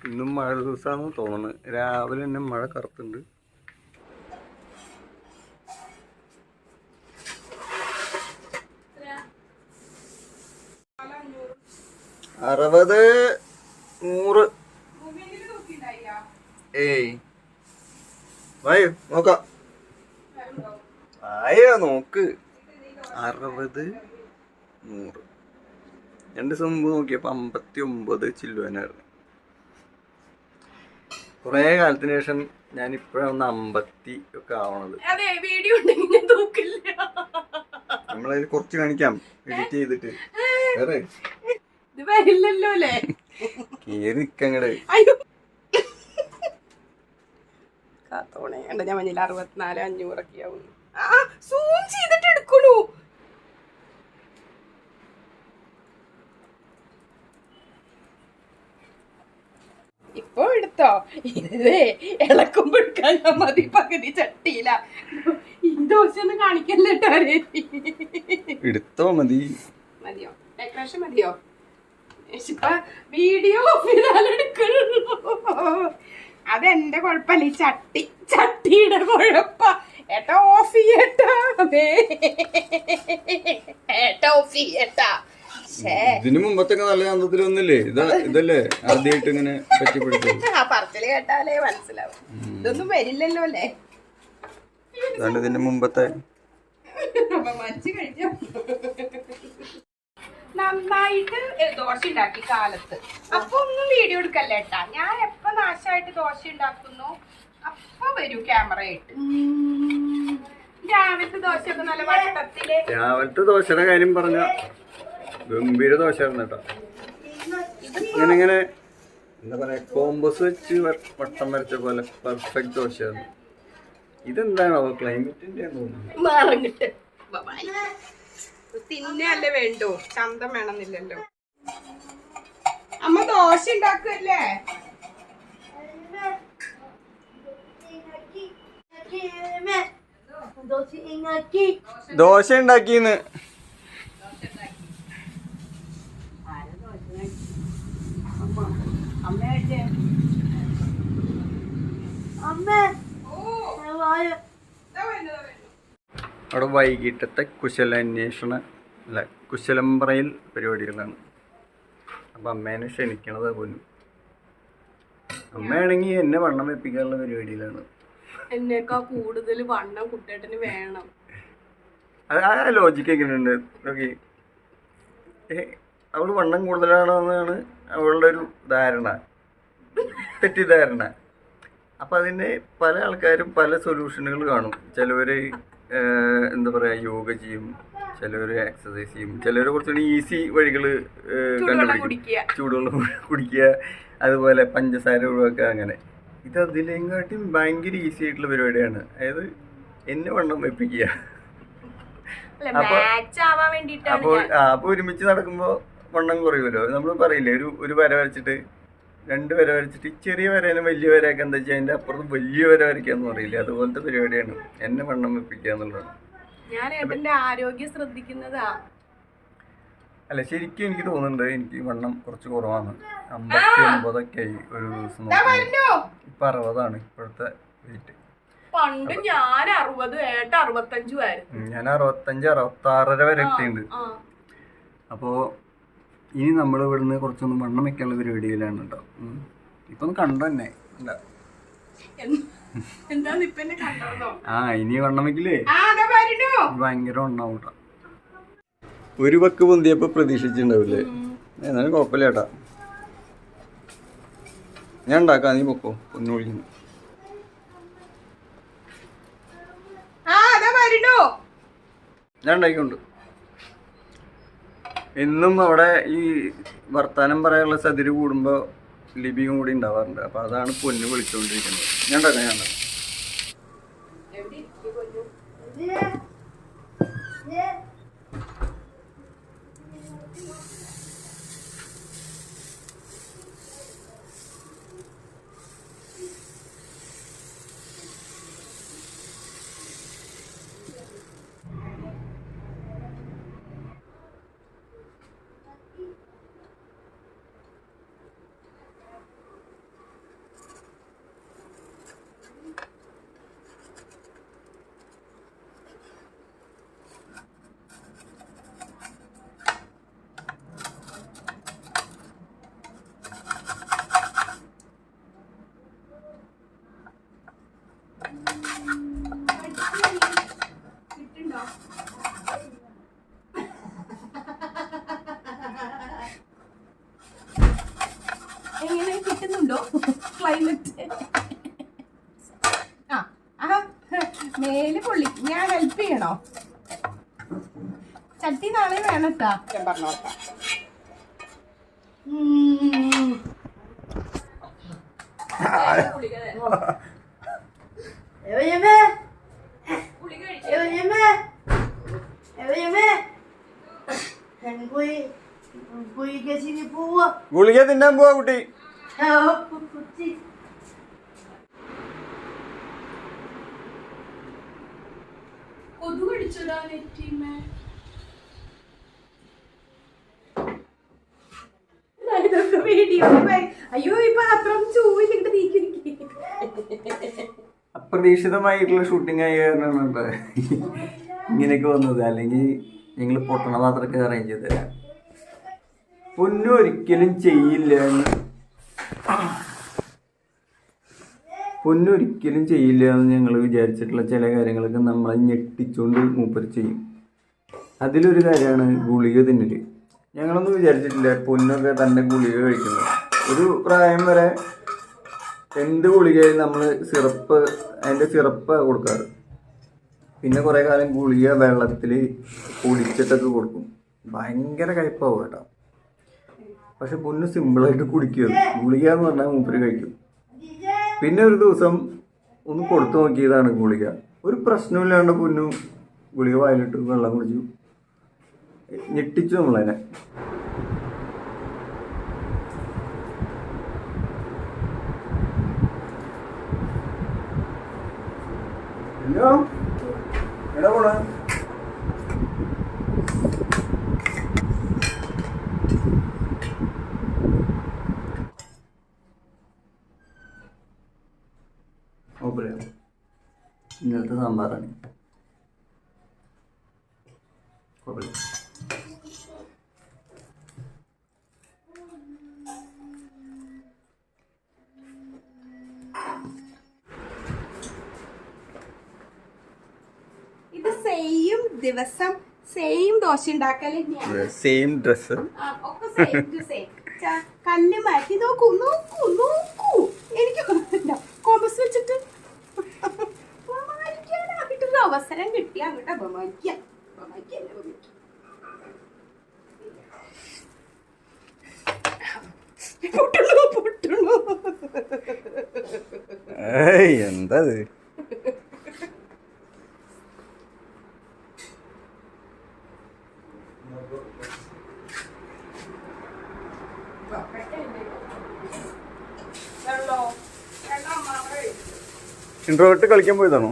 ഇന്നും മഴ ദിവസമാണെന്ന് തോന്നുന്നത്. രാവിലെ തന്നെ മഴ കറുത്തുണ്ട്. അറുപത് 100. ഏയ് വായോ നോക്കാം. ആയോ നോക്ക്. 60 100. 2 ദിവസം മുമ്പ് നോക്കിയപ്പോ 59 ചില്ലുവനായിരുന്നു. കുറെ കാലത്തിന് ശേഷം ഞാൻ ഇപ്പഴാണ് 50 ഒക്കെ ആവണത്. നമ്മളതിൽ കുറച്ച് കാണിക്കാം എഡിറ്റ് ചെയ്തിട്ട്. വേറെ കേറി നിക്കങ്ങട്. ഞാൻ മഞ്ഞിൽ 64 500 ആവുന്നു. സൂം ചെയ്തിട്ട് എടുക്കണു. ഇപ്പൊ എടുത്തോ. ഇതേ ഇളക്കുമ്പോ എടുക്കാൻ ഞാൻ മതി. പകുതി ചട്ടിയില്ല. ഈ ദോശ ഒന്നും കാണിക്കല്ലോ. എടുത്തോ മതി. മതിയോ? ഡെക്കറേഷൻ മതിയോ? ഇപ്പൊ വീഡിയോ അതെന്റെ കൊഴപ്പല്ല. ഈ ചട്ടിയുടെ കൊഴപ്പ. ഏട്ടാ ഓഫ് ചെയ്യട്ടാ. ഏട്ടാ ഓഫ് ചെയ്യട്ടാ. ഇതിനു മുമ്പത്തെ നല്ല ചന്തത്തിലൊന്നില്ലേ? ഇതല്ലേ ആദ്യമായിട്ട് ഇങ്ങനെ പറ്റിപ്പിടിച്ചത്. ആ പറച്ചില് കേട്ടാലേ മനസ്സിലാവും. ഇതൊന്നും വരില്ലല്ലോ അല്ലേ? ഇതിന്റെ മുമ്പത്തെ മരിച്ചു കഴിച്ചോ. നന്നായിട്ട് ദോശ ഉണ്ടാക്കി കാലത്ത്. അപ്പൊ ഒന്നും വീഡിയോ എടുക്കല്ലേ ഏട്ടാ. ഞാൻ എപ്പോ നാശമായിട്ട് ദോശ ഉണ്ടാക്കുന്നു അപ്പൊ വരൂ ക്യാമറ ആയിട്ട്. രാവിലത്തെ ദോശയൊക്കെ നല്ല വട്ടത്തില്. രാവിലത്തെ ദോശയുടെ കാര്യം പറഞ്ഞ ഗംഭീര ദോശ ആയിരുന്നു കേട്ടോ. ഇങ്ങനെ എന്താ പറയാ, കോമ്പസ് വെച്ച് വട്ടം വരച്ച പോലെ പെർഫെക്റ്റ് ദോശയായിരുന്നു. ഇതെന്താണോ ക്ലൈമറ്റിന്റെ മാറങ്ങിട്ട് തിന്നല്ലേ വേണ്ടോ, ചന്തം വേണമെന്നില്ലല്ലോ. അമ്മ ദോശ ഉണ്ടാക്കല്ലേ? ദോശ ഉണ്ടാക്കിന്ന്. അവിടെ വൈകിട്ടത്തെ കുശലം പറയൽ പരിപാടികളാണ്. അപ്പം അമ്മേനെ ക്ഷണിക്കണത് പോലും. അമ്മയാണെങ്കിൽ എന്നെ വണ്ണം വെപ്പിക്കാനുള്ള പരിപാടിയിലാണ്. എന്നേക്കാ കൂടുതൽ വണ്ണം കുട്ടേട്ടന് വേണം. അത് ആ ലോജിക്ക് എങ്ങനെയുണ്ട് നോക്കി. അവള് വണ്ണം കൂടുതലാണെന്നാണ് അവളുടെ ഒരു ധാരണ, തെറ്റിദ്ധാരണ. അപ്പം അതിന് പല ആൾക്കാരും പല സൊല്യൂഷനുകൾ കാണും. ചിലവർ എന്താ പറയുക, യോഗ ചെയ്യും, ചിലവർ എക്സസൈസ് ചെയ്യും, ചിലവർ കുറച്ചുകൂടി ഈസി വഴികൾ കണ്ടുപിടിക്കും. ചൂടുവെള്ളം കുടിക്കുക, അതുപോലെ പഞ്ചസാര ഒഴിവാക്കുക. അങ്ങനെ ഇത് അതിലെങ്ങാട്ടും ഭയങ്കര ഈസി ആയിട്ടുള്ള പരിപാടിയാണ്. അതായത് എന്നെ വണ്ണം വെപ്പിക്കുക. അപ്പോൾ ഒരുമിച്ച് നടക്കുമ്പോൾ വണ്ണം കുറയുമല്ലോ. നമ്മൾ പറയില്ലേ, ഒരു വര വരച്ചിട്ട് 2 വര വരച്ചിട്ട് ചെറിയ വരേനും വലിയ വരയൊക്കെ എന്താ വെച്ചാൽ അതിൻ്റെ അപ്പുറത്ത് വലിയ വര വരയ്ക്കാന്ന് പറയില്ലേ, അതുപോലത്തെ പരിപാടിയാണ് എന്നെ വണ്ണം വെപ്പിക്കുക എന്നുള്ളത്. ആരോഗ്യം ശ്രദ്ധിക്കുന്നതാ. അല്ല, ശരിക്കും എനിക്ക് തോന്നുന്നുണ്ട് എനിക്ക് വണ്ണം കുറച്ച് കുറവാണ്. 59 ആയി ഒരു ദിവസം നോക്കുമ്പോൾ. ഇപ്പൊ 60 ഇപ്പോഴത്തെ വെയിറ്റ്. പണ്ട് ഞാൻ 60, ഏട്ട 65 ആയിരുന്നു. ഞാൻ 65 66 വരെ എത്തിയിട്ടുണ്ട്. അപ്പോ ഇനി നമ്മൾ ഇവിടുന്ന് കുറച്ചൊന്നും വണ്ണം വെക്കാനുള്ള പരിപാടിയിലാണ് കേട്ടോ. ഇപ്പൊ ഒന്ന് കണ്ടോ തന്നെ. ഇനി വണ്ണം വെക്കില്ലേ ഭയങ്കര വണ്ണാവും കേട്ടോ. ഒരു വക്ക് പൊന്തിയപ്പോ പ്രതീക്ഷിച്ചിട്ടുണ്ടാവില്ലേ? എന്നാലും കുഴപ്പമില്ല ചേട്ടാ, ഞാൻ ഉണ്ടാക്കാം, നീ പൊക്കോ. ഒന്ന് വിളിക്കുന്നു. ഞാൻ ഉണ്ടാക്കിക്കൊണ്ട് എന്നും അവിടെ ഈ വർത്താനം പറയാനുള്ള സതിര് കൂടുമ്പോൾ ലിപിയും കൂടി ഉണ്ടാവാറുണ്ട്. അപ്പം അതാണ് പൊന്നു വിളിച്ചുകൊണ്ടിരിക്കുന്നത്. ഞാൻ ഉണ്ടാക്കാം. ചട്ടി നാളെ വേണം കേട്ടാ ഞാൻ പറഞ്ഞോട്ടാ. ഗുളിക തിന്നാൻ പോവാ കുട്ടി. കൊതു കടിച്ചതാ നെറ്റിമേ. അയ്യോ ഈ പാത്രം ചൂവിലിട്ട് നീക്കി. അപ്രതീക്ഷിതമായിട്ടുള്ള ഷൂട്ടിംഗ് ആയ കാരണമാണ് ഇങ്ങനെയൊക്കെ വന്നത്. അല്ലെങ്കിൽ ഞങ്ങൾ പൊട്ടണ പാത്രമൊക്കെ അറേഞ്ച് ചെയ്ത് തരാം. പൊന്നു ഒരിക്കലും ചെയ്യില്ല എന്ന് ഞങ്ങൾ വിചാരിച്ചിട്ടുള്ള ചില കാര്യങ്ങളൊക്കെ നമ്മളെ ഞെട്ടിച്ചുകൊണ്ട് മൂപ്പര് ചെയ്യും. അതിലൊരു കാര്യമാണ് ഗുളിക തിന്നല്. ഞങ്ങളൊന്നും വിചാരിച്ചിട്ടില്ല പൊന്നൊക്കെ തന്നെ ഗുളിക കഴിക്കുന്നത്. ഒരു പ്രായം വരെ എന്ത് ഗുളികയും നമ്മൾ അതിൻ്റെ സിറപ്പ് കൊടുക്കാറ്. പിന്നെ കുറേ കാലം ഗുളിക വെള്ളത്തിൽ കുടിച്ചിട്ടൊക്കെ കൊടുക്കും. ഭയങ്കര കയ്പാവും കേട്ടോ. പക്ഷെ പൊന്ന് സിമ്പിളായിട്ട് കുടിക്കുന്നത്. ഗുളിക എന്ന് പറഞ്ഞാൽ മൂപ്പര് കഴിക്കും. പിന്നെ ഒരു ദിവസം ഒന്ന് കൊടുത്തു നോക്കിയതാണ് ഗുളിക. ഒരു പ്രശ്നമില്ലാണ്ട് പൊന്നു ഗുളിക വായിലിട്ട് വെള്ളം കുടിച്ചു. ഞെട്ടിച്ചു നമ്മളതിനെ. ഹലോ, എടാ പോണ ഇന്നലത്തെ സാമ്പാറാണ്. കുഴപ്പമില്ല. ഇത് സെയിം ദിവസം സെയിം ദോശ ഉണ്ടാക്കല് സെയിം ഡ്രസ് ഒക്കെ സെയിം ടു സെയിം. കല്ല് മാറ്റി നോക്കൂ നോക്കൂ നോക്കൂ. എനിക്ക് കോമ്പസ് വെച്ചിട്ട് അപമാനിക്കാനായിട്ടൊരു അവസരം കിട്ടി. അങ്ങോട്ട് അപമാനിക്കാം. എന്താ ഇൻട്രോവേർട്ട് കളിക്കാൻ പോയതാണോ?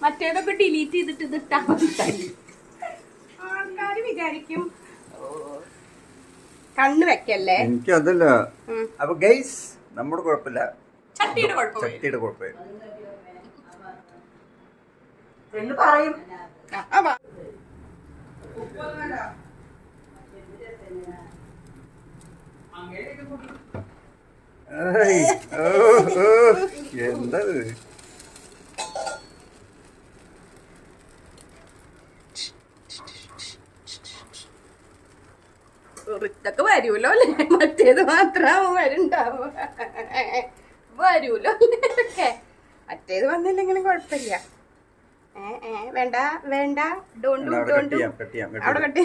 മറ്റേതൊക്കെ ഡിലീറ്റ് ചെയ്തിട്ട് ഇതിട്ടാ ആൾക്കാര് വിചാരിക്കും കണ്ണ് വെക്കല്ലേ. എനിക്ക് അതല്ല. അപ്പൊ ഗൈസ് നമ്മുടെ കുഴപ്പമില്ല, ചട്ടിയുടെ കുഴപ്പമില്ല. പറയും എന്താ ഇതൊക്കെ വരൂലോ അല്ലേ? മറ്റേത് മാത്രം വരുണ്ടാവും. വരൂലോ ഇതൊക്കെ. മറ്റേത് വന്നില്ലെങ്കിലും കുഴപ്പമില്ല. വേണ്ട വേണ്ട ഡോണ്ടു ഡോണ്ടു അവിടെ കട്ടി.